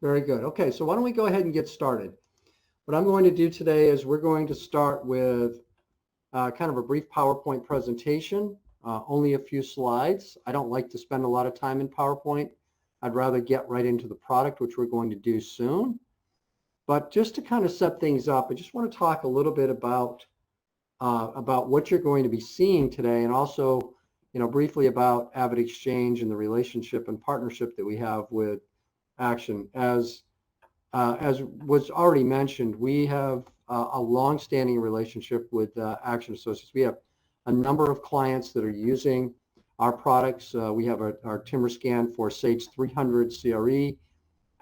Very good. Okay, so why don't we go ahead and get started? What I'm going to do today is we're going to start with kind of a brief PowerPoint presentation, only a few slides. I don't like to spend a lot of time in PowerPoint. I'd rather get right into the product, which we're going to do soon. But just to kind of set things up, I just want to talk a little bit about what you're going to be seeing today, and also, briefly about AvidXchange and the relationship and partnership that we have with Action. As was already mentioned, we have a long-standing relationship with Action Associates. We have a number of clients that are using our products. We have our TimberScan for Sage 300 CRE,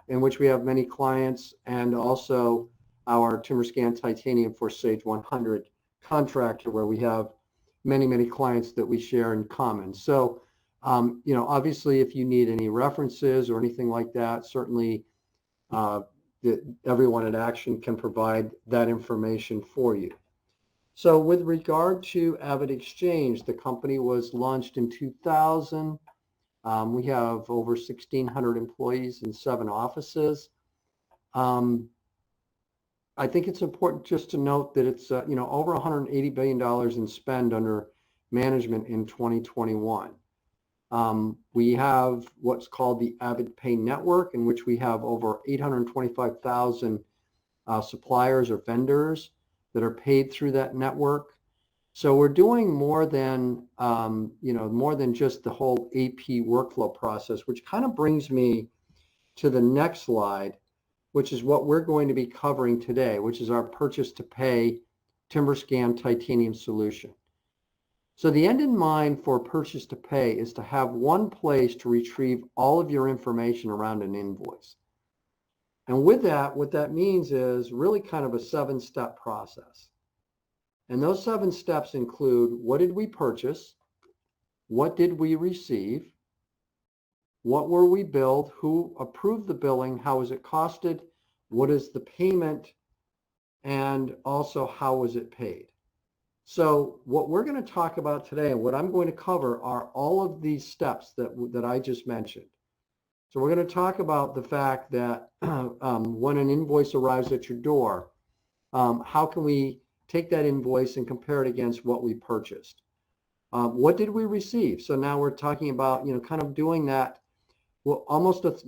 in which we have many clients, and also our TimberScan Titanium for Sage 100 Contractor, where we have many clients that we share in common. So, obviously, if you need any references or anything like that, certainly everyone at Action can provide that information for you. So with regard to AvidXchange, the company was launched in 2000. We have over 1,600 employees in 7 offices. I think it's important just to note that it's over $180 billion in spend under management in 2021. We have what's called the AvidPay network, in which we have over 825,000 suppliers or vendors that are paid through that network. So we're doing more than just the whole AP workflow process, which kind of brings me to the next slide, which is what we're going to be covering today, which is our purchase to pay TimberScan Titanium solution. So the end in mind for purchase to pay is to have one place to retrieve all of your information around an invoice. And with that, what that means is really kind of a 7-step process. And those 7 steps include: what did we purchase? What did we receive? What were we billed? Who approved the billing? How was it costed? What is the payment? And also, how was it paid? So what we're going to talk about today, and what I'm going to cover, are all of these steps that I just mentioned. So we're going to talk about the fact that when an invoice arrives at your door, how can we take that invoice and compare it against what we purchased? What did we receive? So now we're talking about, kind of doing that, well, almost, if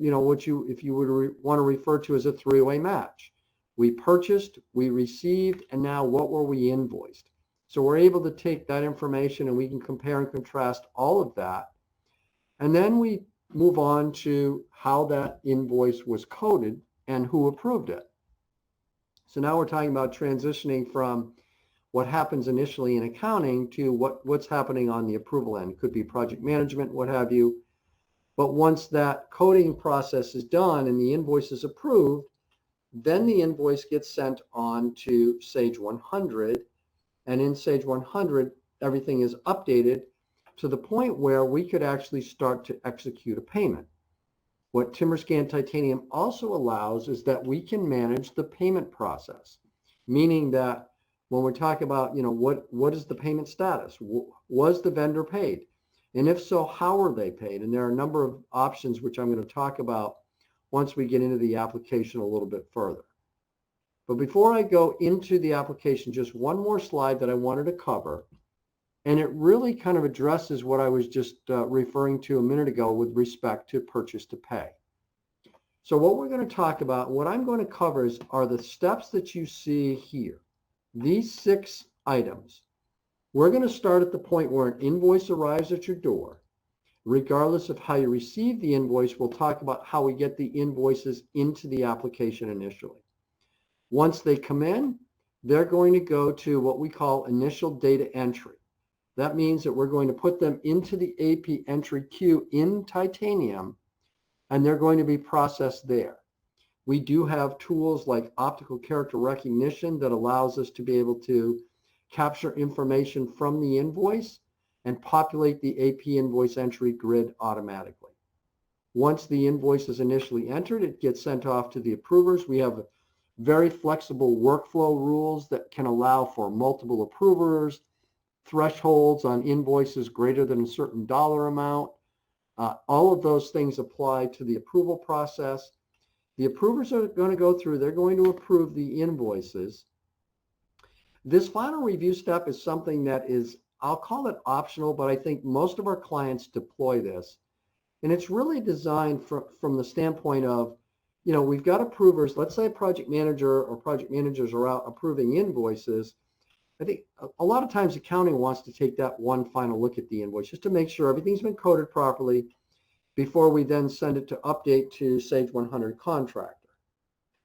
you would want to refer to as a 3-way match. We purchased, we received, and now what were we invoiced? So we're able to take that information and we can compare and contrast all of that. And then we move on to how that invoice was coded and who approved it. So now we're talking about transitioning from what happens initially in accounting to what's happening on the approval end. It could be project management, what have you. But once that coding process is done and the invoice is approved, then the invoice gets sent on to Sage 100. And in Sage 100, everything is updated to the point where we could actually start to execute a payment. What TimberScan Titanium also allows is that we can manage the payment process, meaning that when we're talking about, what is the payment status? Was the vendor paid? And if so, how are they paid? And there are a number of options which I'm going to talk about once we get into the application a little bit further. But before I go into the application, just one more slide that I wanted to cover. And it really kind of addresses what I was just referring to a minute ago with respect to purchase to pay. So what we're going to talk about, what I'm going to cover are the steps that you see here. These 6 items. We're going to start at the point where an invoice arrives at your door. Regardless of how you receive the invoice, we'll talk about how we get the invoices into the application initially. Once they come in, they're going to go to what we call initial data entry. That means that we're going to put them into the AP entry queue in Titanium, and they're going to be processed there. We do have tools like optical character recognition that allows us to be able to capture information from the invoice and populate the AP invoice entry grid automatically. Once the invoice is initially entered, it gets sent off to the approvers. We have very flexible workflow rules that can allow for multiple approvers, thresholds on invoices greater than a certain dollar amount. All of those things apply to the approval process. The approvers are going to go through, they're going to approve the invoices. This final review step is something that is, I'll call it optional, but I think most of our clients deploy this. And it's really designed from the standpoint of, we've got approvers. Let's say a project manager or project managers are out approving invoices. I think a lot of times accounting wants to take that one final look at the invoice just to make sure everything's been coded properly before we then send it to update to Sage 100 Contractor.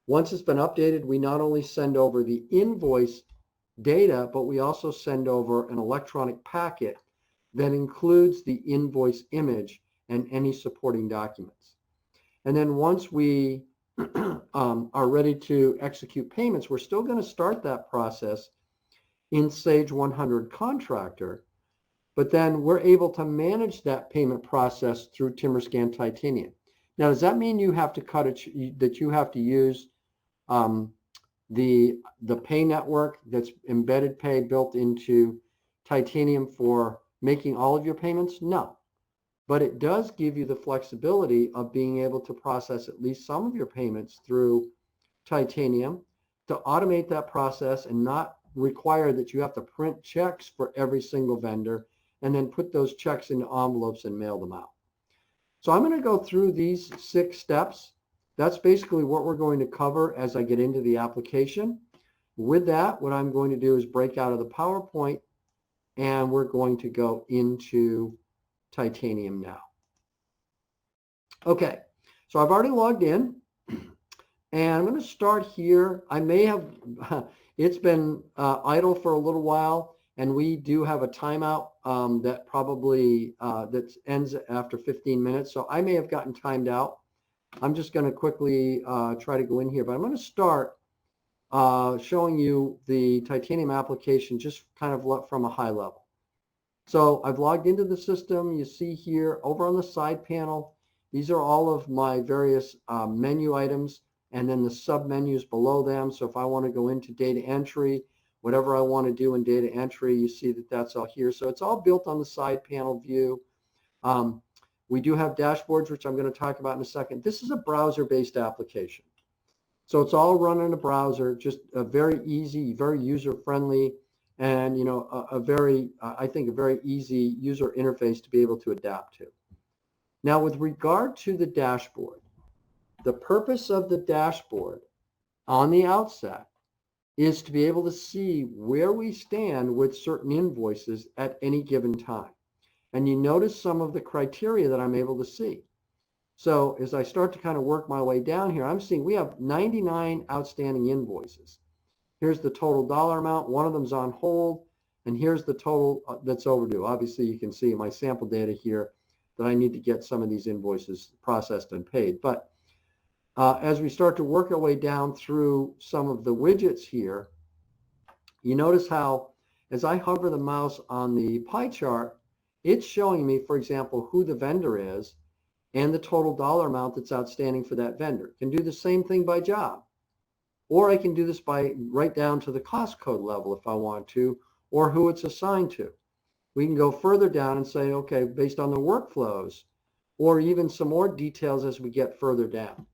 Once it's been updated, we not only send over the invoice data, but we also send over an electronic packet that includes the invoice image and any supporting documents. And then once we are ready to execute payments, we're still going to start that process in Sage 100 Contractor, but then we're able to manage that payment process through TimberScan Titanium. Now, does that mean you have to that you have to use the pay network that's embedded pay built into Titanium for making all of your payments? No. But it does give you the flexibility of being able to process at least some of your payments through Titanium to automate that process and not require that you have to print checks for every single vendor and then put those checks into envelopes and mail them out. So I'm going to go through these 6 steps. That's basically what we're going to cover as I get into the application. With that, what I'm going to do is break out of the PowerPoint and we're going to go into Titanium now. Okay, so I've already logged in and I'm going to start here. I may have, it's been idle for a little while and we do have a timeout that probably that ends after 15 minutes. So I may have gotten timed out. I'm just going to quickly try to go in here, but I'm going to start showing you the Titanium application just kind of from a high level. So I've logged into the system. You see here over on the side panel, these are all of my various menu items and then the sub menus below them. So if I want to go into data entry, whatever I want to do in data entry, you see that that's all here. So it's all built on the side panel view. We do have dashboards, which I'm going to talk about in a second. This is a browser-based application. So it's all run in a browser, just a very easy, very user-friendly, and I think a very easy user interface to be able to adapt to. Now, with regard to the dashboard, the purpose of the dashboard on the outset is to be able to see where we stand with certain invoices at any given time. And you notice some of the criteria that I'm able to see. So as I start to kind of work my way down here, I'm seeing we have 99 outstanding invoices. Here's the total dollar amount. One of them's on hold. And here's the total that's overdue. Obviously, you can see my sample data here that I need to get some of these invoices processed and paid. But as we start to work our way down through some of the widgets here, you notice how as I hover the mouse on the pie chart, it's showing me, for example, who the vendor is and the total dollar amount that's outstanding for that vendor. Can do the same thing by job. Or I can do this by right down to the cost code level if I want to, or who it's assigned to. We can go further down and say, okay, based on the workflows, or even some more details as we get further down.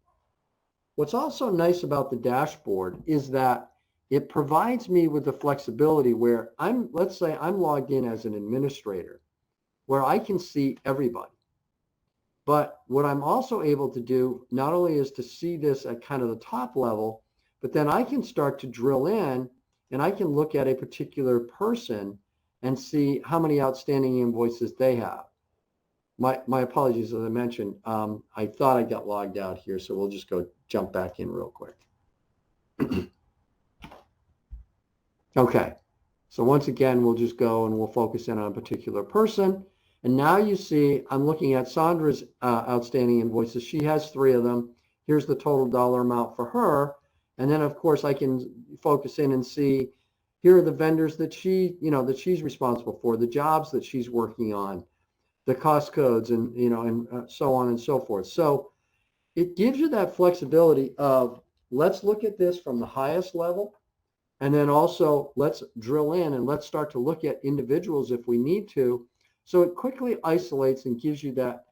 What's also nice about the dashboard is that it provides me with the flexibility where let's say I'm logged in as an administrator, where I can see everybody. But what I'm also able to do not only is to see this at kind of the top level, but then I can start to drill in and I can look at a particular person and see how many outstanding invoices they have. My apologies, as I mentioned, I thought I got logged out here, so we'll just go jump back in real quick. Okay, so once again, we'll just go and we'll focus in on a particular person. And now you see I'm looking at Sandra's outstanding invoices. She has 3 of them. Here's the total dollar amount for her. And then, of course, I can focus in and see here are the vendors that that she's responsible for, the jobs that she's working on, the cost codes, and so on and so forth. So it gives you that flexibility of let's look at this from the highest level, and then also let's drill in and let's start to look at individuals if we need to. So it quickly isolates and gives you that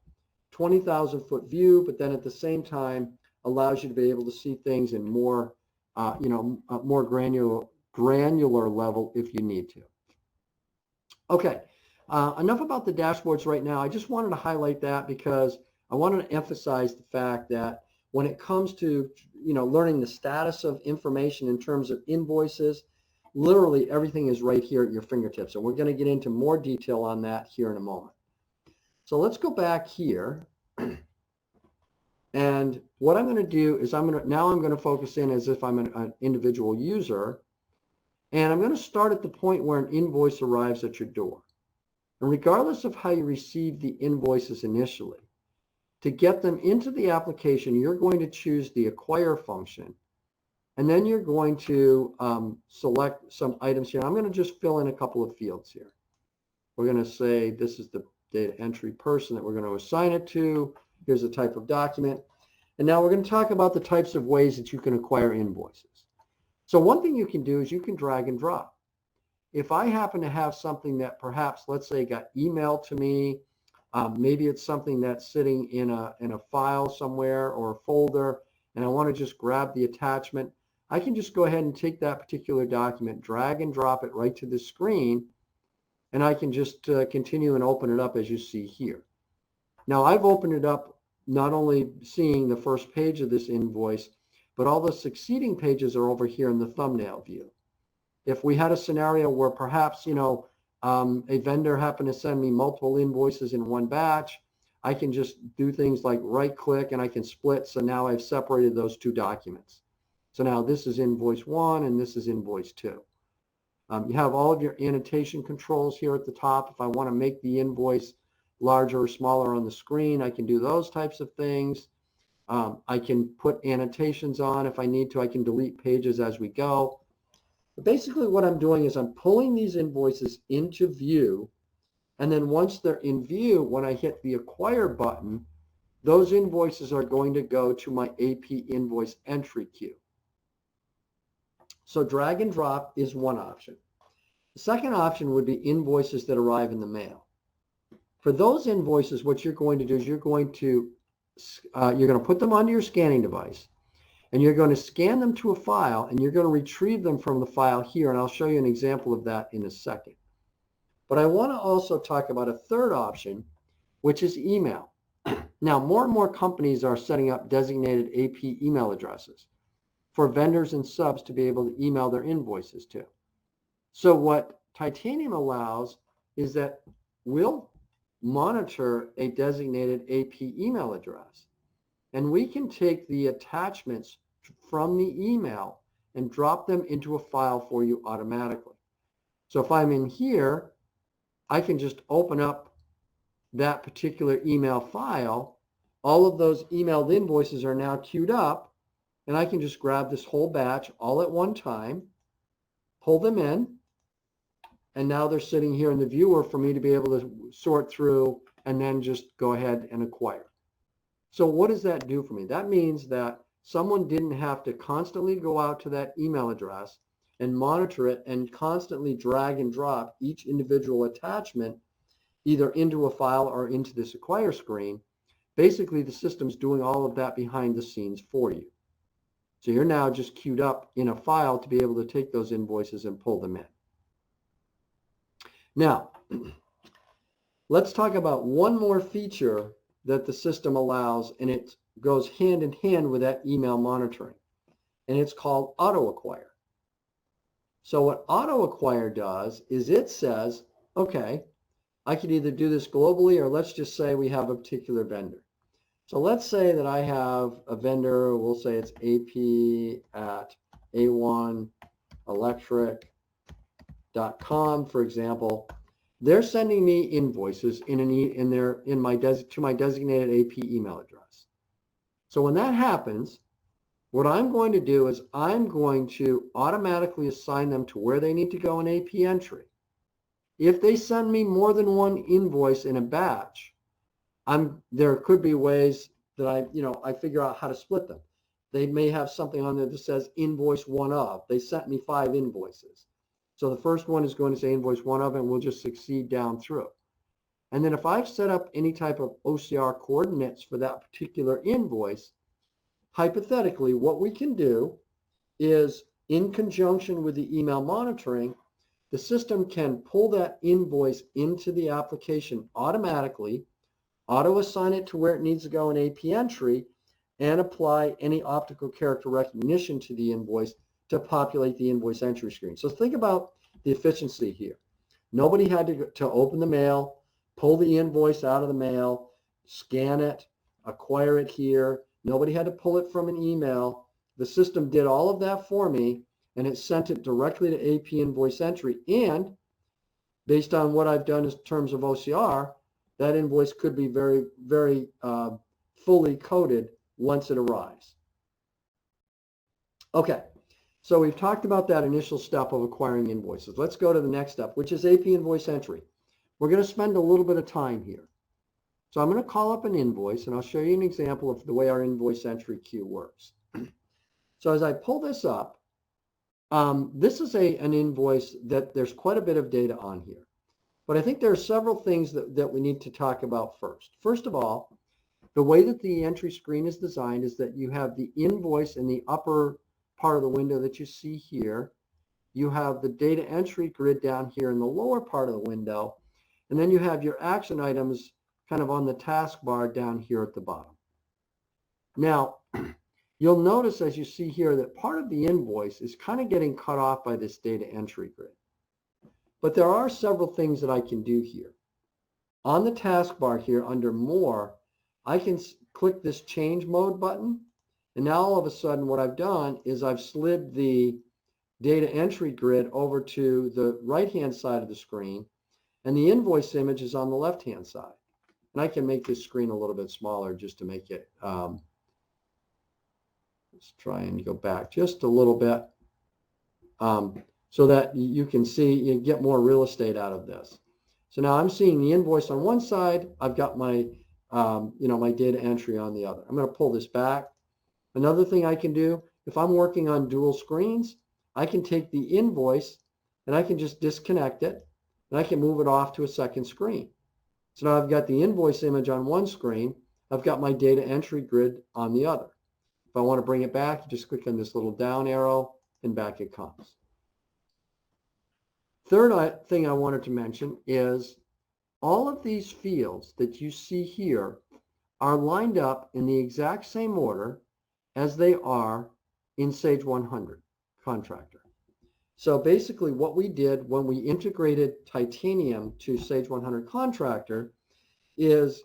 20,000 foot view, but then at the same time, allows you to be able to see things in more, more granular level if you need to. Okay, enough about the dashboards right now. I just wanted to highlight that because I wanted to emphasize the fact that when it comes to, learning the status of information in terms of invoices, literally everything is right here at your fingertips. And we're going to get into more detail on that here in a moment. So let's go back here. And what I'm going to do is I'm going to focus in as if I'm an individual user. And I'm going to start at the point where an invoice arrives at your door. And regardless of how you receive the invoices initially, to get them into the application, you're going to choose the acquire function. And then you're going to select some items here. I'm going to just fill in a couple of fields here. We're going to say this is the data entry person that we're going to assign it to. Here's the type of document. And now we're going to talk about the types of ways that you can acquire invoices. So one thing you can do is you can drag and drop. If I happen to have something that perhaps, let's say, got emailed to me, maybe it's something that's sitting in a file somewhere or a folder, and I want to just grab the attachment, I can just go ahead and take that particular document, drag and drop it right to the screen, and I can just continue and open it up as you see here. Now I've opened it up not only seeing the first page of this invoice, but all the succeeding pages are over here in the thumbnail view. If we had a scenario where perhaps, a vendor happened to send me multiple invoices in one batch, I can just do things like right click and I can split. So now I've separated those two documents. So now this is invoice 1 and this is invoice 2. You have all of your annotation controls here at the top. If I want to make the invoice larger or smaller on the screen, I can do those types of things. I can put annotations on if I need to. I can delete pages as we go. But basically what I'm doing is I'm pulling these invoices into view, and then once they're in view, when I hit the acquire button, those invoices are going to go to my AP invoice entry queue. So drag and drop is one option. The second option would be invoices that arrive in the mail. For those invoices, what you're going to do is you're going to put them onto your scanning device, and you're going to scan them to a file, and you're going to retrieve them from the file here, and I'll show you an example of that in a second. But I want to also talk about a third option, which is email. Now, more and more companies are setting up designated AP email addresses for vendors and subs to be able to email their invoices to. So what Titanium allows is that we'll monitor a designated AP email address, and we can take the attachments from the email and drop them into a file for you automatically. So if I'm in here, I can just open up that particular email file. All of those emailed invoices are now queued up, and I can just grab this whole batch all at one time, pull them in, and now they're sitting here in the viewer for me to be able to sort through and then just go ahead and acquire. So what does that do for me? That means that someone didn't have to constantly go out to that email address and monitor it and constantly drag and drop each individual attachment either into a file or into this acquire screen. Basically, the system's doing all of that behind the scenes for you. So you're now just queued up in a file to be able to take those invoices and pull them in. Now, let's talk about one more feature that the system allows, and it goes hand in hand with that email monitoring, and it's called auto acquire. So what auto acquire does is it says, okay, I could either do this globally, or let's just say we have a particular vendor. So let's say that I have a vendor, we'll say it's AP at a1electric.com, for example. They're sending me invoices to my designated AP email address. So when that happens, what I'm going to do is I'm going to automatically assign them to where they need to go in AP entry. If they send me more than one invoice in a batch, there could be ways that I figure out how to split them. They may have something on there that says invoice 1 of. They sent me 5 invoices. So the first one is going to say invoice 1 of, and we'll just succeed down through. And then if I've set up any type of OCR coordinates for that particular invoice, hypothetically, what we can do is, in conjunction with the email monitoring, the system can pull that invoice into the application automatically, auto-assign it to where it needs to go in AP entry, and apply any optical character recognition to the invoice to populate the invoice entry screen. So think about the efficiency here. Nobody had to open the mail, pull the invoice out of the mail, scan it, acquire it here. Nobody had to pull it from an email. The system did all of that for me, and it sent it directly to AP invoice entry. And based on what I've done in terms of OCR, that invoice could be very, very fully coded once it arrives. Okay, so we've talked about that initial step of acquiring invoices. Let's go to the next step, which is AP invoice entry. We're going to spend a little bit of time here. So I'm going to call up an invoice, and I'll show you an example of the way our invoice entry queue works. So as I pull this up, this is an invoice that there's quite a bit of data on here. But I think there are several things that we need to talk about first. First of all, the way that the entry screen is designed is that you have the invoice in the upper part of the window that you see here. You have the data entry grid down here in the lower part of the window. And then you have your action items kind of on the taskbar down here at the bottom. Now, you'll notice as you see here that part of the invoice is kind of getting cut off by this data entry grid. But there are several things that I can do here. On the taskbar here under More, I can click this Change Mode button. And now all of a sudden what I've done is I've slid the data entry grid over to the right-hand side of the screen, and the invoice image is on the left-hand side. And I can make this screen a little bit smaller just to make it, let's try and go back just a little bit so that you can see, you get more real estate out of this. So now I'm seeing the invoice on one side. I've got my, my data entry on the other. I'm going to pull this back. Another thing I can do, if I'm working on dual screens, I can take the invoice and I can just disconnect it, and I can move it off to a second screen. So now I've got the invoice image on one screen. I've got my data entry grid on the other. If I want to bring it back, you just click on this little down arrow and back it comes. Third thing I wanted to mention is all of these fields that you see here are lined up in the exact same order as they are in Sage 100 Contractor. So basically what we did when we integrated Titanium to Sage 100 Contractor is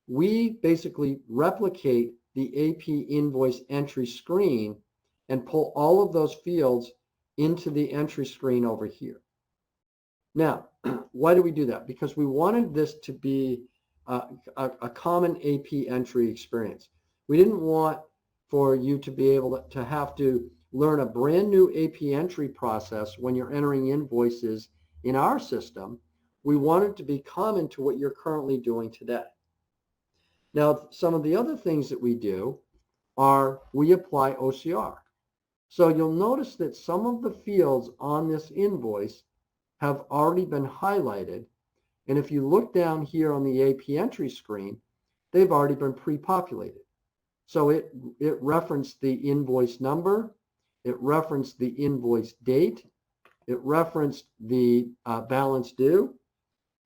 we basically replicate the AP invoice entry screen and pull all of those fields into the entry screen over here. Now, why do we do that? Because we wanted this to be a common AP entry experience. We didn't want for you to be able to have to learn a brand new AP entry process when you're entering invoices in our system. We want it to be common to what you're currently doing today. Now, some of the other things that we do are we apply OCR. So you'll notice that some of the fields on this invoice have already been highlighted. And if you look down here on the AP entry screen, they've already been pre-populated. So it referenced the invoice number, it referenced the invoice date, it referenced the balance due,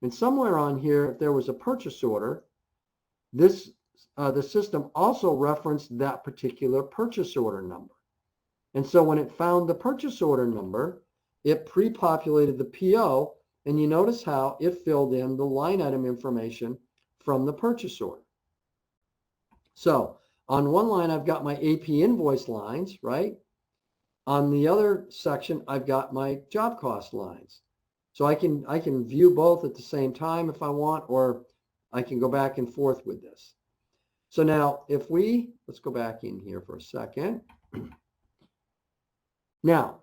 and somewhere on here, if there was a purchase order, the system also referenced that particular purchase order number. And so when it found the purchase order number, it pre-populated the PO, and you notice how it filled in the line item information from the purchase order. So on one line, I've got my AP invoice lines, right? On the other section, I've got my job cost lines. So I can view both at the same time if I want, or I can go back and forth with this. So now let's go back in here for a second. Now,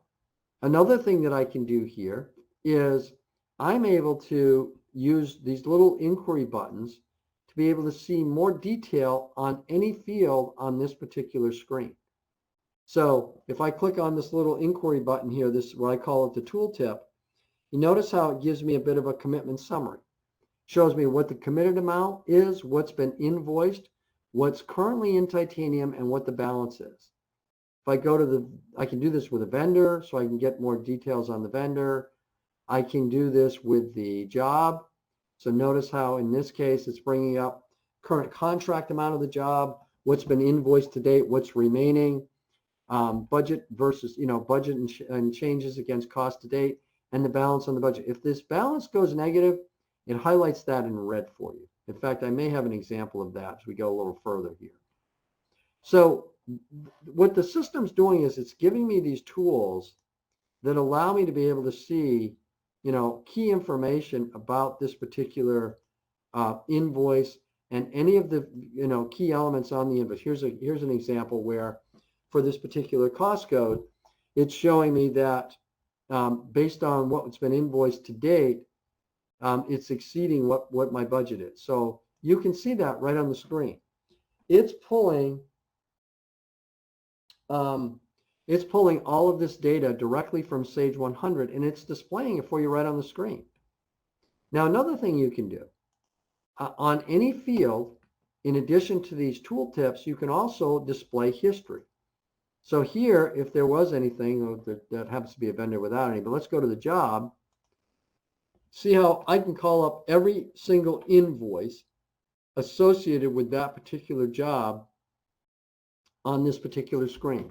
another thing that I can do here is I'm able to use these little inquiry buttons to be able to see more detail on any field on this particular screen. So if I click on this little inquiry button here, this is what I call it the tooltip, you notice how it gives me a bit of a commitment summary. Shows me what the committed amount is, what's been invoiced, what's currently in Titanium and what the balance is. If I go to I can do this with a vendor, so I can get more details on the vendor. I can do this with the job. So notice how in this case, it's bringing up current contract amount of the job, what's been invoiced to date, what's remaining, budget versus, budget and changes against cost to date, and the balance on the budget. If this balance goes negative, it highlights that in red for you. In fact, I may have an example of that as we go a little further here. So what the system's doing is it's giving me these tools that allow me to be able to see, key information about this particular invoice and any of the, key elements on the invoice. Here's an example where for this particular cost code, it's showing me that based on what's been invoiced to date, it's exceeding what my budget is. So you can see that right on the screen. It's pulling all of this data directly from Sage 100, and it's displaying it for you right on the screen. Now, another thing you can do, on any field, in addition to these tooltips, you can also display history. So here, if there was anything, that happens to be a vendor without any, but let's go to the job. See how I can call up every single invoice associated with that particular job on this particular screen.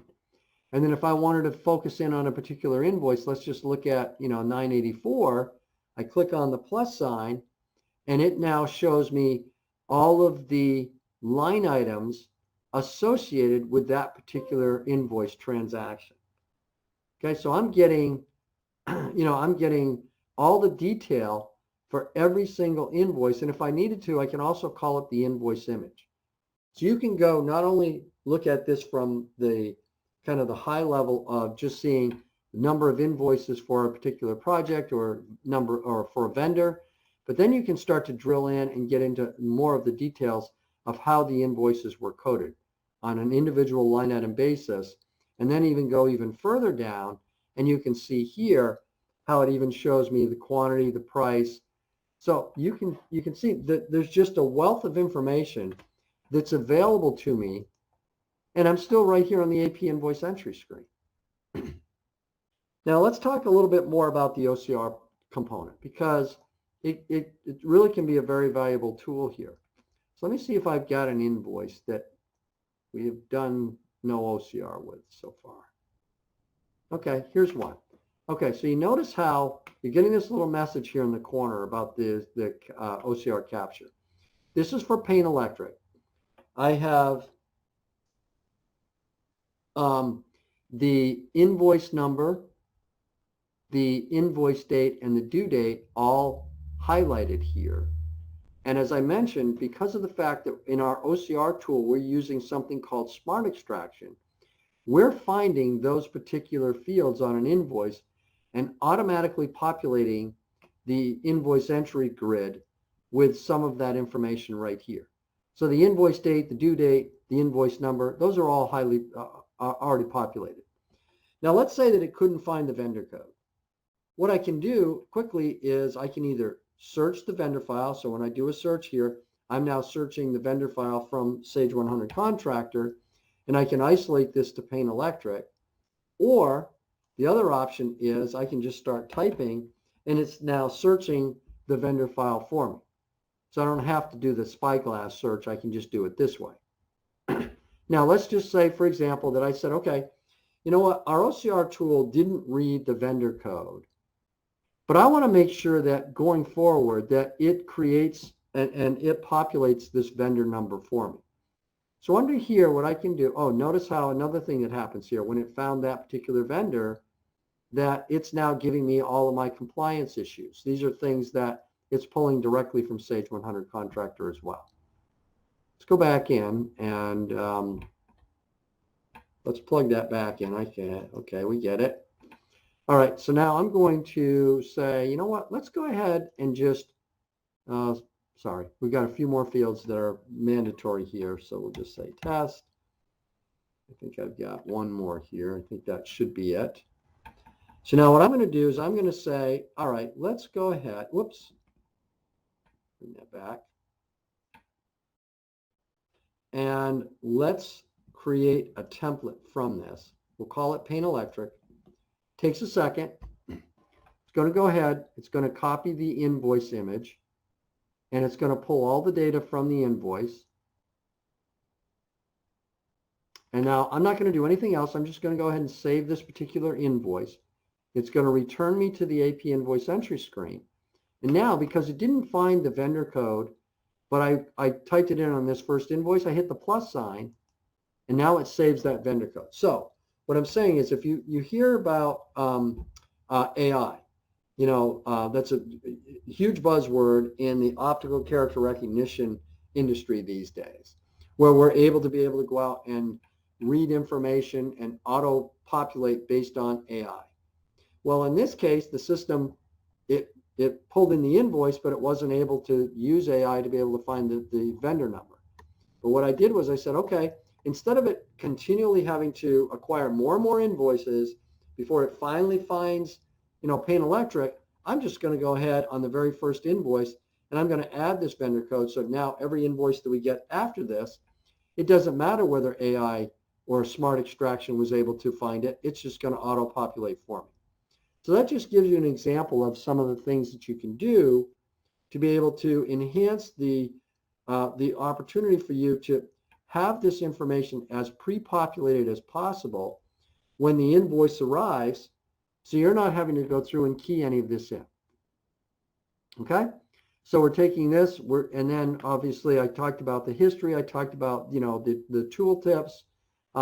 And then if I wanted to focus in on a particular invoice, let's just look at, 984, I click on the plus sign, and it now shows me all of the line items associated with that particular invoice transaction. Okay, so I'm getting, I'm getting all the detail for every single invoice. And if I needed to, I can also call up the invoice image. So you can go not only look at this from the kind of the high level of just seeing the number of invoices for a particular project or for a vendor, but then you can start to drill in and get into more of the details of how the invoices were coded on an individual line item basis, and then even go even further down, and you can see here how it even shows me the quantity, the price. So you can see that there's just a wealth of information that's available to me, and I'm still right here on the AP invoice entry screen. Now let's talk a little bit more about the OCR component, because it really can be a very valuable tool here. So let me see if I've got an invoice that we have done no OCR with so far. Okay, here's one. Okay, so you notice how you're getting this little message here in the corner about the OCR capture. This is for Payne Electric. I have the invoice number, the invoice date, and the due date all highlighted here. And as I mentioned, because of the fact that in our OCR tool, we're using something called Smart Extraction, we're finding those particular fields on an invoice and automatically populating the invoice entry grid with some of that information right here. So the invoice date, the due date, the invoice number, those are all highly already populated. Now let's say that it couldn't find the vendor code. What I can do quickly is I can either search the vendor file. So when I do a search here, I'm now searching the vendor file from Sage 100 Contractor, and I can isolate this to Payne Electric. Or the other option is I can just start typing, and it's now searching the vendor file for me. So I don't have to do the spyglass search. I can just do it this way. Now let's just say, for example, that I said, okay, you know what, our OCR tool didn't read the vendor code, but I want to make sure that going forward that it creates and it populates this vendor number for me. So under here, what I can do, notice how another thing that happens here, when it found that particular vendor, that it's now giving me all of my compliance issues. These are things that it's pulling directly from Sage 100 Contractor as well. Let's go back in and let's plug that back in. Okay, we get it. All right, so now I'm going to say, you know what, let's go ahead and just, sorry, we've got a few more fields that are mandatory here, so we'll just say test. I think I've got one more here. I think that should be it. So now what I'm going to do is I'm going to say, all right, let's go ahead. Whoops. Bring that back. and let's create a template from this. We'll call it Paint Electric. Takes a second. It's going to go ahead. It's going to copy the invoice image, and it's going to pull all the data from the invoice. And now I'm not going to do anything else. I'm just going to go ahead and save this particular invoice. It's going to return me to the AP invoice entry screen. And now, because it didn't find the vendor code, but I typed it in on this first invoice, I hit the plus sign, and now it saves that vendor code. So what I'm saying is, if you hear about AI, that's a huge buzzword in the optical character recognition industry these days, where we're able to go out and read information and auto-populate based on AI. Well, in this case, the system, it pulled in the invoice, but it wasn't able to use AI to be able to find the vendor number. But what I did was I said, okay, instead of it continually having to acquire more and more invoices before it finally finds, Paint Electric, I'm just going to go ahead on the very first invoice, and I'm going to add this vendor code. So now every invoice that we get after this, it doesn't matter whether AI or smart extraction was able to find it. It's just going to auto-populate for me. So that just gives you an example of some of the things that you can do to be able to enhance the opportunity for you to have this information as pre-populated as possible when the invoice arrives, so you're not having to go through and key any of this in. Okay? So we're taking this, and then obviously I talked about the history. I talked about, the tool tips.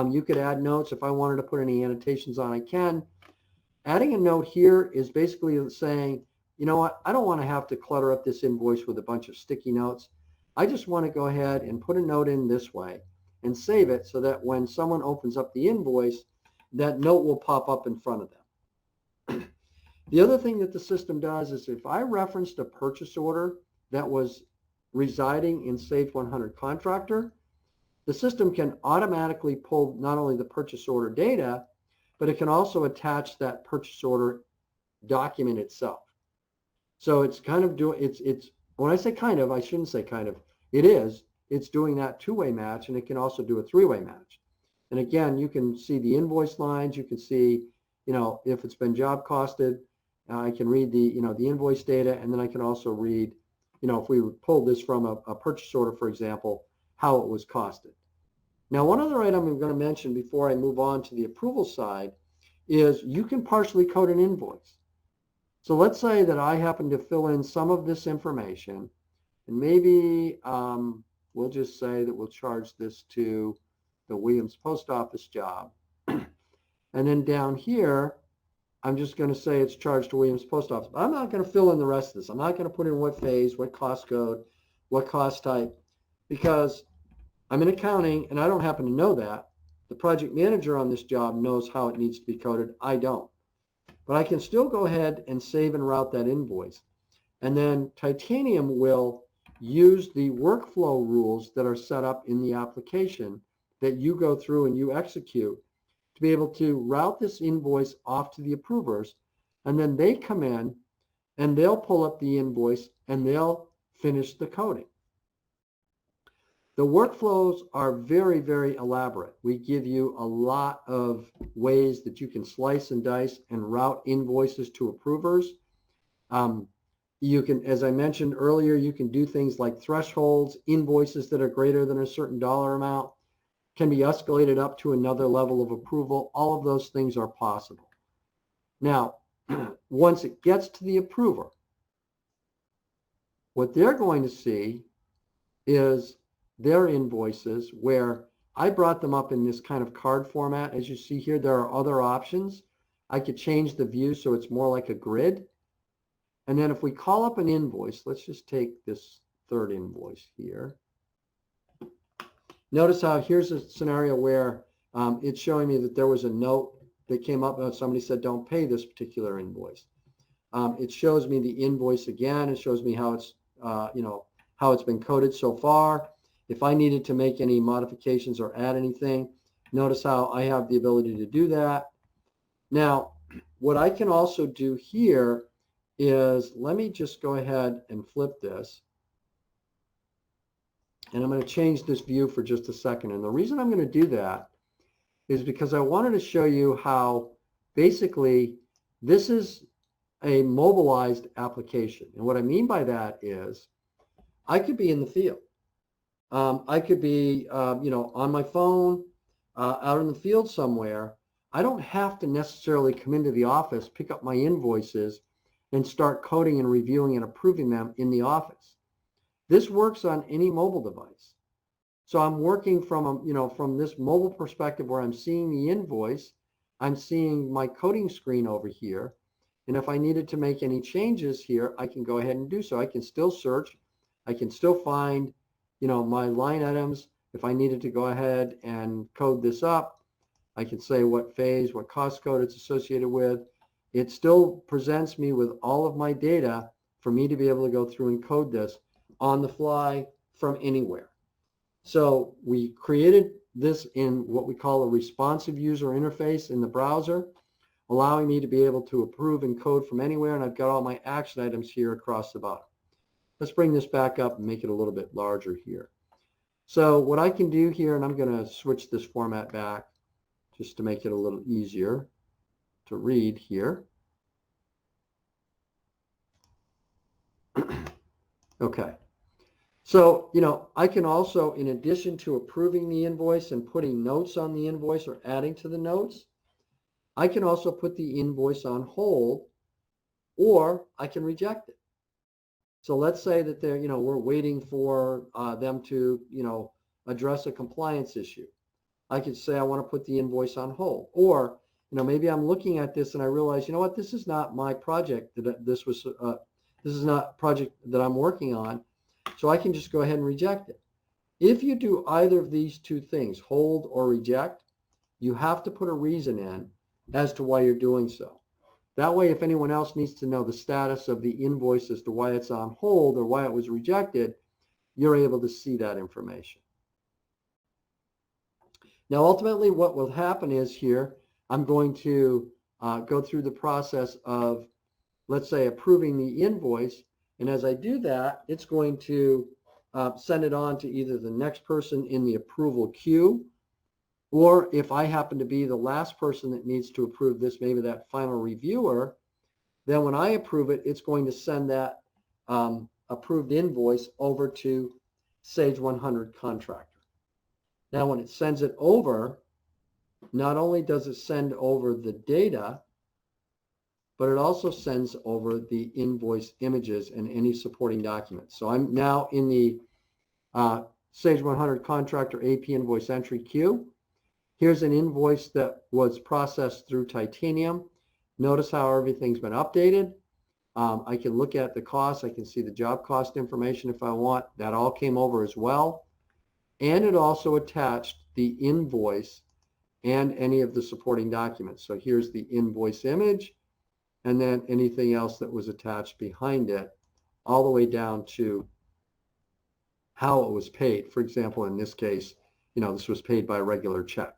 You could add notes. If I wanted to put any annotations on, I can. Adding a note here is basically saying, you know what, I don't want to have to clutter up this invoice with a bunch of sticky notes. I just want to go ahead and put a note in this way and save it so that when someone opens up the invoice, that note will pop up in front of them. The other thing that the system does is if I referenced a purchase order that was residing in Sage 100 Contractor, the system can automatically pull not only the purchase order data, but it can also attach that purchase order document itself. So it's kind of doing, it's when I say kind of, I shouldn't say kind of, it's doing that two-way match, and it can also do a three-way match. And again, you can see the invoice lines, you can see, if it's been job costed, I can read the invoice data, and then I can also read, if we pull this from a purchase order, for example, how it was costed. Now, one other item I'm going to mention before I move on to the approval side is you can partially code an invoice. So let's say that I happen to fill in some of this information, and maybe we'll just say that we'll charge this to the Williams Post Office job. And then down here, I'm just going to say it's charged to Williams Post Office. But I'm not going to fill in the rest of this. I'm not going to put in what phase, what cost code, what cost type, because I'm in accounting, and I don't happen to know that. The project manager on this job knows how it needs to be coded. I don't. But I can still go ahead and save and route that invoice. And then Titanium will use the workflow rules that are set up in the application that you go through and you execute to be able to route this invoice off to the approvers. And then they come in and they'll pull up the invoice and they'll finish the coding. The workflows are very, very elaborate. We give you a lot of ways that you can slice and dice and route invoices to approvers. You can, as I mentioned earlier, you can do things like thresholds, invoices that are greater than a certain dollar amount can be escalated up to another level of approval. All of those things are possible. Now, once it gets to the approver, what they're going to see is their invoices where I brought them up in this kind of card format. As you see here, there are other options. I could change the view so it's more like a grid. And then if we call up an invoice, let's just take this third invoice here. Notice how here's a scenario where it's showing me that there was a note that came up. Somebody said, don't pay this particular invoice. It shows me the invoice again. It shows me how it's, how it's been coded so far. If I needed to make any modifications or add anything, notice how I have the ability to do that. Now, what I can also do here is, let me just go ahead and flip this. And I'm going to change this view for just a second. And the reason I'm going to do that is because I wanted to show you how basically this is a mobilized application. And what I mean by that is I could be in the field. I could be, on my phone, out in the field somewhere. I don't have to necessarily come into the office, pick up my invoices, and start coding and reviewing and approving them in the office. This works on any mobile device. So I'm working from this mobile perspective where I'm seeing the invoice, I'm seeing my coding screen over here. And if I needed to make any changes here, I can go ahead and do so. I can still search. I can still find, my line items. If I needed to go ahead and code this up, I can say what phase, what cost code it's associated with. It still presents me with all of my data for me to be able to go through and code this on the fly from anywhere. So we created this in what we call a responsive user interface in the browser, allowing me to be able to approve and code from anywhere. And I've got all my action items here across the bottom. Let's bring this back up and make it a little bit larger here. So what I can do here, and I'm going to switch this format back just to make it a little easier to read here. Okay. So, I can also, in addition to approving the invoice and putting notes on the invoice or adding to the notes, I can also put the invoice on hold, or I can reject it. So let's say that we're waiting for them to, address a compliance issue. I could say I want to put the invoice on hold, or maybe I'm looking at this and I realize, what, this is not my project. This is not a project that I'm working on. So I can just go ahead and reject it. If you do either of these two things, hold or reject, you have to put a reason in as to why you're doing so. That way, if anyone else needs to know the status of the invoice as to why it's on hold or why it was rejected, you're able to see that information. Now, ultimately, what will happen is here, I'm going to go through the process of, let's say, approving the invoice. And as I do that, it's going to send it on to either the next person in the approval queue, or if I happen to be the last person that needs to approve this, maybe that final reviewer, then when I approve it, it's going to send that approved invoice over to Sage 100 Contractor. Now, when it sends it over, not only does it send over the data, but it also sends over the invoice images and any supporting documents. So I'm now in the Sage 100 Contractor AP invoice entry queue. Here's an invoice that was processed through Titanium. Notice how everything's been updated. I can look at the cost. I can see the job cost information if I want. That all came over as well. And it also attached the invoice and any of the supporting documents. So here's the invoice image, and then anything else that was attached behind it, all the way down to how it was paid. For example, in this case, this was paid by a regular check.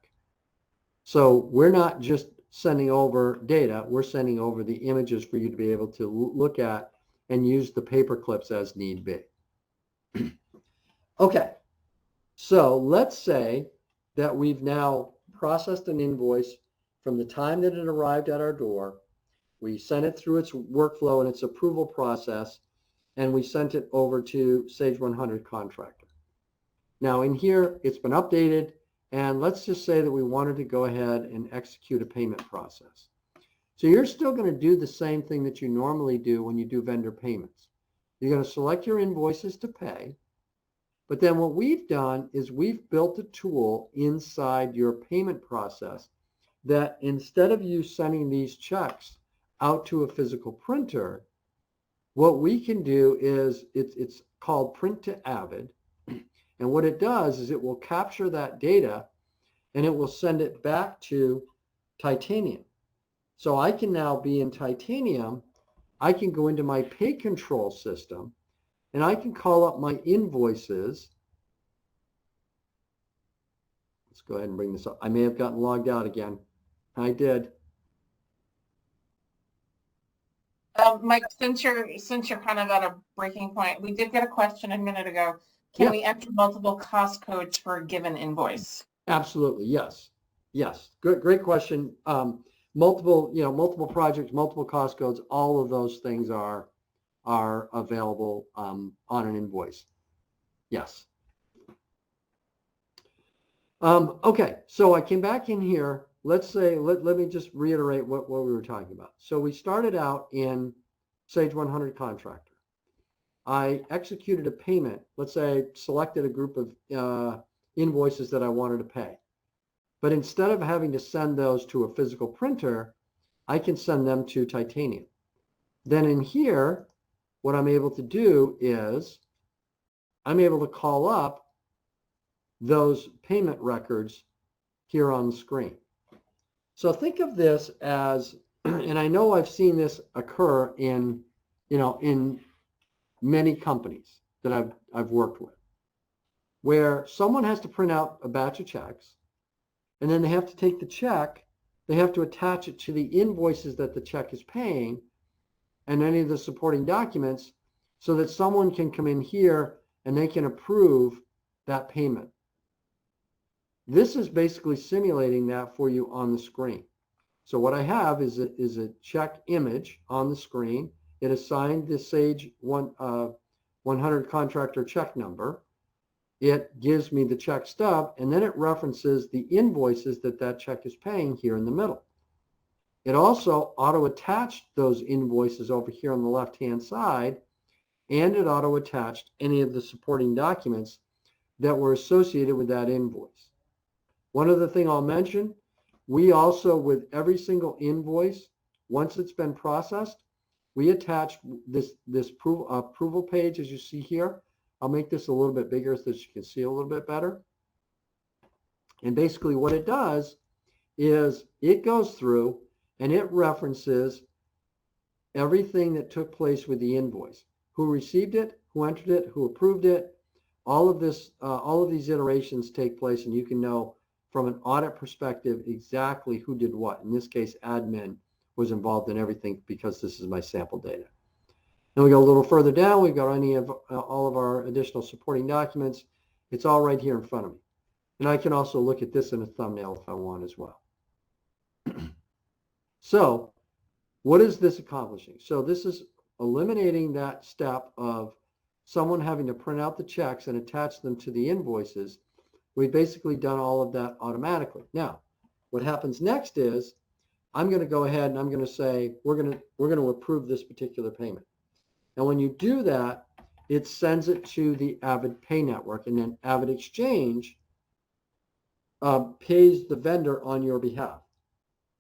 So we're not just sending over data, we're sending over the images for you to be able to look at and use the paper clips as need be. Okay, so let's say that we've now processed an invoice from the time that it arrived at our door. We sent it through its workflow and its approval process, and we sent it over to Sage 100 Contractor. Now in here, it's been updated, and let's just say that we wanted to go ahead and execute a payment process. So you're still going to do the same thing that you normally do when you do vendor payments. You're going to select your invoices to pay, but then what we've done is we've built a tool inside your payment process that instead of you sending these checks out to a physical printer, what we can do is it's called Print to Avid. And what it does is it will capture that data and it will send it back to Titanium. So I can now be in Titanium. I can go into my pay control system and I can call up my invoices. Let's go ahead and bring this up. I may have gotten logged out again. I did. Mike, since you're kind of at a breaking point, we did get a question a minute ago. Can we enter multiple cost codes for a given invoice? Absolutely, yes. Yes, great question. Multiple projects, multiple cost codes, all of those things are available on an invoice. Yes. Okay, so I came back in here. Let's say, let me just reiterate what we were talking about. So we started out in Sage 100 Contractor. I executed a payment. Let's say I selected a group of invoices that I wanted to pay. But instead of having to send those to a physical printer, I can send them to Titanium. Then in here, what I'm able to do is I'm able to call up those payment records here on the screen. So think of this as, and I know I've seen this occur in many companies that I've worked with, where someone has to print out a batch of checks, and then they have to take the check, they have to attach it to the invoices that the check is paying and any of the supporting documents so that someone can come in here and they can approve that payment. This is basically simulating that for you on the screen. So what I have is a check image on the screen. It assigned the Sage 100 Contractor check number. It gives me the check stub, and then it references the invoices that check is paying here in the middle. It also auto-attached those invoices over here on the left-hand side, and it auto-attached any of the supporting documents that were associated with that invoice. One other thing I'll mention, we also, with every single invoice, once it's been processed, we attach this approval page, as you see here. I'll make this a little bit bigger so that you can see a little bit better. And basically what it does is it goes through and it references everything that took place with the invoice. Who received it, who entered it, who approved it. All of these iterations take place, and you can know from an audit perspective exactly who did what. In this case, admin was involved in everything because this is my sample data. Then we go a little further down. We've got all of our additional supporting documents. It's all right here in front of me. And I can also look at this in a thumbnail if I want as well. So what is this accomplishing? So this is eliminating that step of someone having to print out the checks and attach them to the invoices. We've basically done all of that automatically. Now, what happens next is I'm going to go ahead and I'm going to say we're going to approve this particular payment. And when you do that, it sends it to the Avid Pay Network, and then Avid Exchange pays the vendor on your behalf.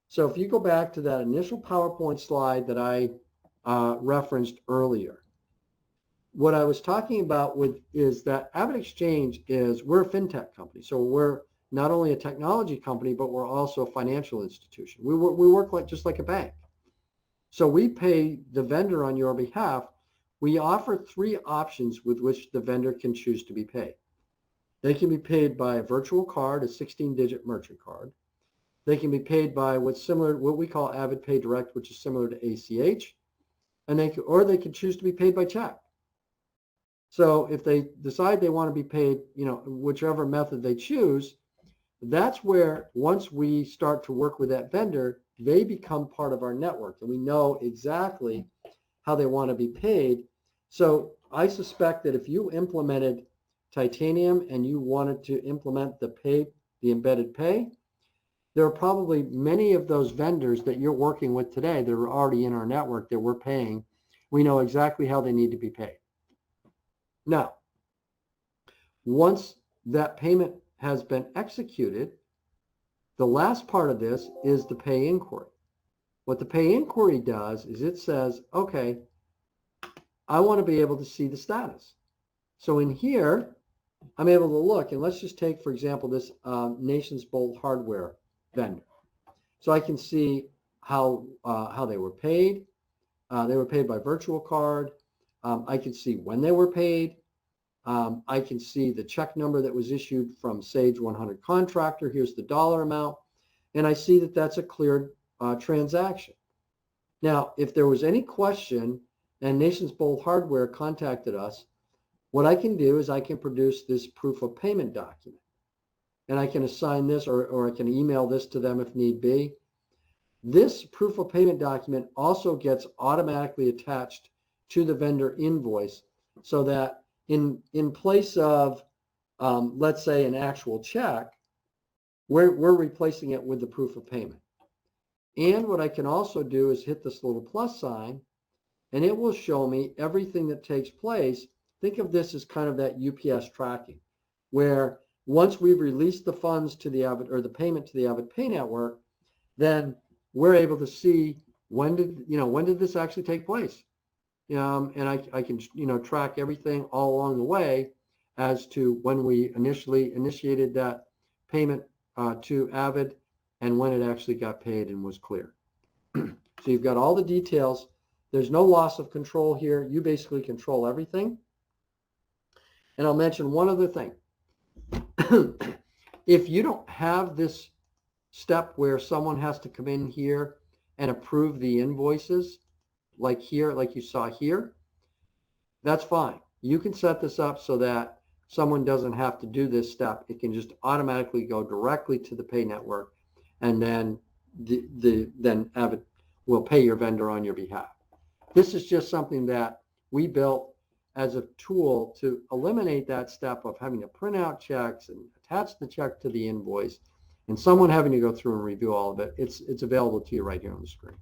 So if you go back to that initial PowerPoint slide that I referenced earlier, what I was talking about is that Avid Exchange we're a fintech company. So we're not only a technology company, but we're also a financial institution. We work just like a bank. So we pay the vendor on your behalf. We offer 3 options with which the vendor can choose to be paid. They can be paid by a virtual card, a 16-digit merchant card. They can be paid by what we call Avid Pay Direct, which is similar to ACH, and they can choose to be paid by check. So if they decide they want to be paid, whichever method they choose, that's where once we start to work with that vendor, they become part of our network, and we know exactly how they want to be paid. So I suspect that if you implemented Titanium and you wanted to implement the embedded pay, there are probably many of those vendors that you're working with today that are already in our network that we're paying. We know exactly how they need to be paid. Now, once that payment has been executed, the last part of this is the pay inquiry. What the pay inquiry does is it says, okay, I want to be able to see the status. So in here, I'm able to look, and let's just take, for example, this Nations Bolt hardware vendor. So I can see how they were paid. They were paid by virtual card. I can see when they were paid. I can see the check number that was issued from Sage 100 Contractor. Here's the dollar amount. And I see that that's a cleared transaction. Now, if there was any question and Nations Bolt Hardware contacted us, what I can do is I can produce this proof of payment document. And I can assign this or I can email this to them if need be. This proof of payment document also gets automatically attached to the vendor invoice so that in place of, let's say, an actual check, we're replacing it with the proof of payment. And what I can also do is hit this little plus sign, and it will show me everything that takes place. Think of this as kind of that UPS tracking, where once we've released the funds to the Avid, or the payment to the AvidPay network, then we're able to see when did this actually take place. And I can track everything all along the way as to when we initially initiated that payment to Avid and when it actually got paid and was clear. So you've got all the details. There's no loss of control here. You basically control everything. And I'll mention one other thing. If you don't have this step where someone has to come in here and approve the invoices, like here, like you saw here, that's fine. You can set this up so that someone doesn't have to do this step. It can just automatically go directly to the pay network, and then then Avid will pay your vendor on your behalf. This is just something that we built as a tool to eliminate that step of having to print out checks and attach the check to the invoice and someone having to go through and review all of it. It's available to you right here on the screen.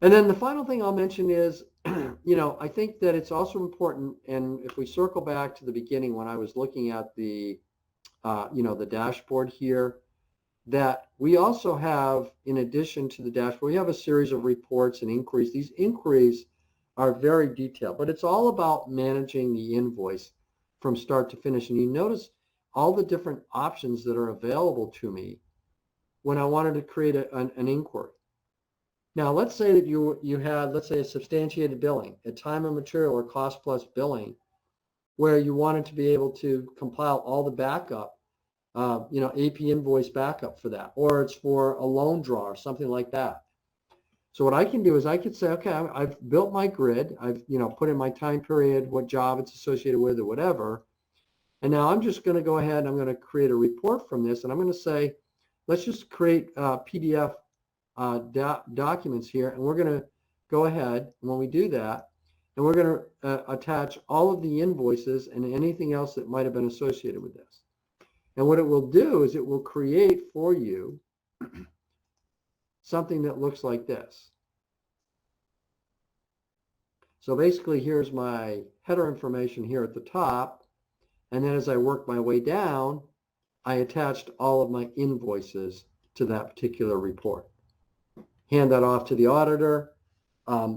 And then the final thing I'll mention is, I think that it's also important, and if we circle back to the beginning when I was looking at the, the dashboard here, that we also have, in addition to the dashboard, we have a series of reports and inquiries. These inquiries are very detailed, but it's all about managing the invoice from start to finish. And you notice all the different options that are available to me when I wanted to create an inquiry. Now, let's say that you had, let's say, a substantiated billing, a time and material or cost plus billing, where you wanted to be able to compile all the backup, AP invoice backup for that, or it's for a loan draw or something like that. So what I can do is I could say, okay, I've built my grid. I've, put in my time period, what job it's associated with or whatever. And now I'm just going to go ahead and I'm going to create a report from this. And I'm going to say, let's just create PDF documents here. And we're going to go ahead, and when we do that, and we're going to attach all of the invoices and anything else that might have been associated with this. And what it will do is it will create for you something that looks like this. So basically, here's my header information here at the top. And then as I work my way down, I attached all of my invoices to that particular report. Hand that off to the auditor.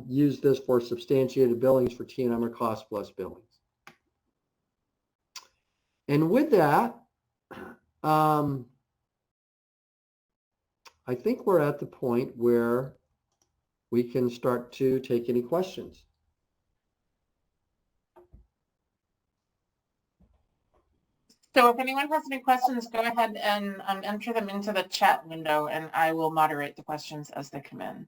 Use this for substantiated billings for T&M or cost plus billings. And with that, I think we're at the point where we can start to take any questions. So if anyone has any questions, go ahead and enter them into the chat window, and I will moderate the questions as they come in.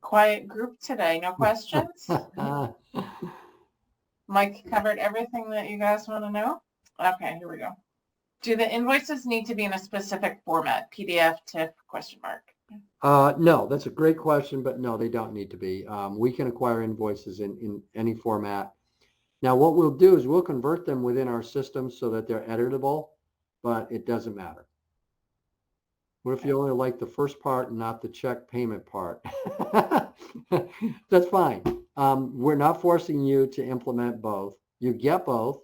Quiet group today, no questions? Mike covered everything that you guys want to know? Okay, here we go. Do the invoices need to be in a specific format, PDF, TIFF, question mark? No, that's a great question, but no, they don't need to be. We can acquire invoices in any format. Now, what we'll do is we'll convert them within our system so that they're editable, but it doesn't matter. What if you only like the first part and not the check payment part? That's fine. We're not forcing you to implement both. You get both.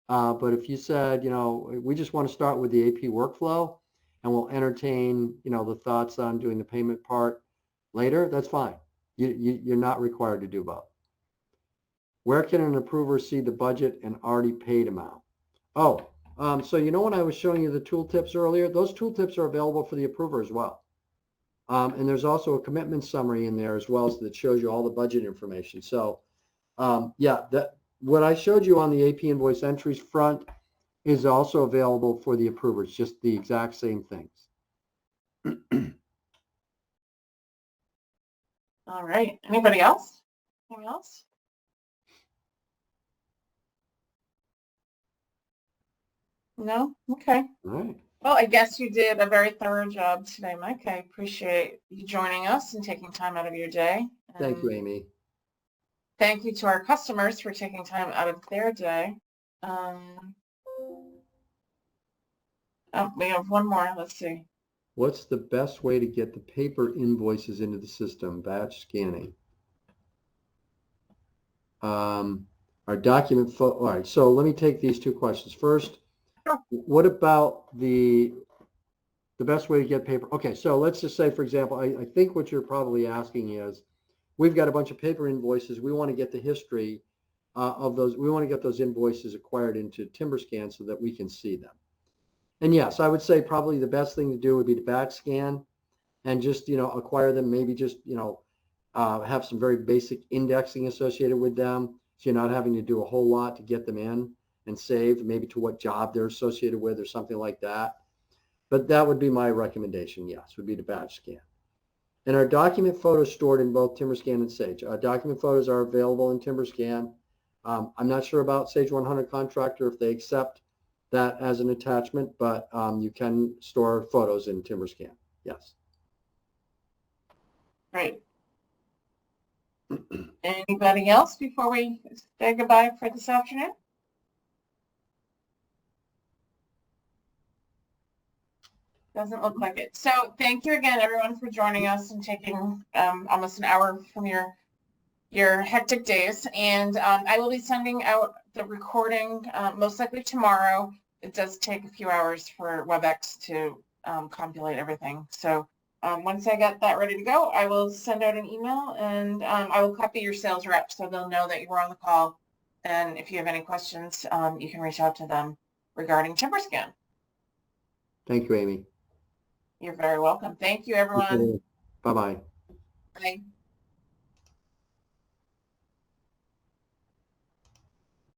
But if you said, we just want to start with the AP workflow and we'll entertain, the thoughts on doing the payment part later, that's fine. You're not required to do both. Where can an approver see the budget and already paid amount? Oh, so when I was showing you the tooltips earlier, those tooltips are available for the approver as well. And there's also a commitment summary in there as well that shows you all the budget information. So yeah, what I showed you on the AP invoice entries front is also available for the approvers, just the exact same things. All right. Anybody else? Anything else? No? Okay. All right. Well, I guess you did a very thorough job today, Mike. I appreciate you joining us and taking time out of your day. Thank you, Amy. Thank you to our customers for taking time out of their day. Oh, we have one more. Let's see. What's the best way to get the paper invoices into the system? Batch scanning. Our document, all right, so let me take these two questions. First, Sure. What about the best way to get paper? Okay, so let's just say, for example, I think what you're probably asking is, we've got a bunch of paper invoices. We want to get the history of those. We want to get those invoices acquired into TimberScan so that we can see them. And yes, I would say probably the best thing to do would be to batch scan and just, acquire them, maybe just, have some very basic indexing associated with them. So you're not having to do a whole lot to get them in and saved, maybe to what job they're associated with or something like that. But that would be my recommendation, yes, would be to batch scan. And our document photos stored in both TimberScan and Sage. Our document photos are available in TimberScan. I'm not sure about Sage 100 Contractor if they accept that as an attachment, but you can store photos in TimberScan. Yes. Great. Anybody else before we say goodbye for this afternoon? Doesn't look like it. So thank you again, everyone, for joining us and taking almost an hour from your hectic days. And I will be sending out the recording most likely tomorrow. It does take a few hours for WebEx to compilate everything. So once I get that ready to go, I will send out an email and I will copy your sales rep so they'll know that you were on the call. And if you have any questions, you can reach out to them regarding TimberScan. Thank you, Amy. You're very welcome. Thank you, everyone. Bye-bye. Bye.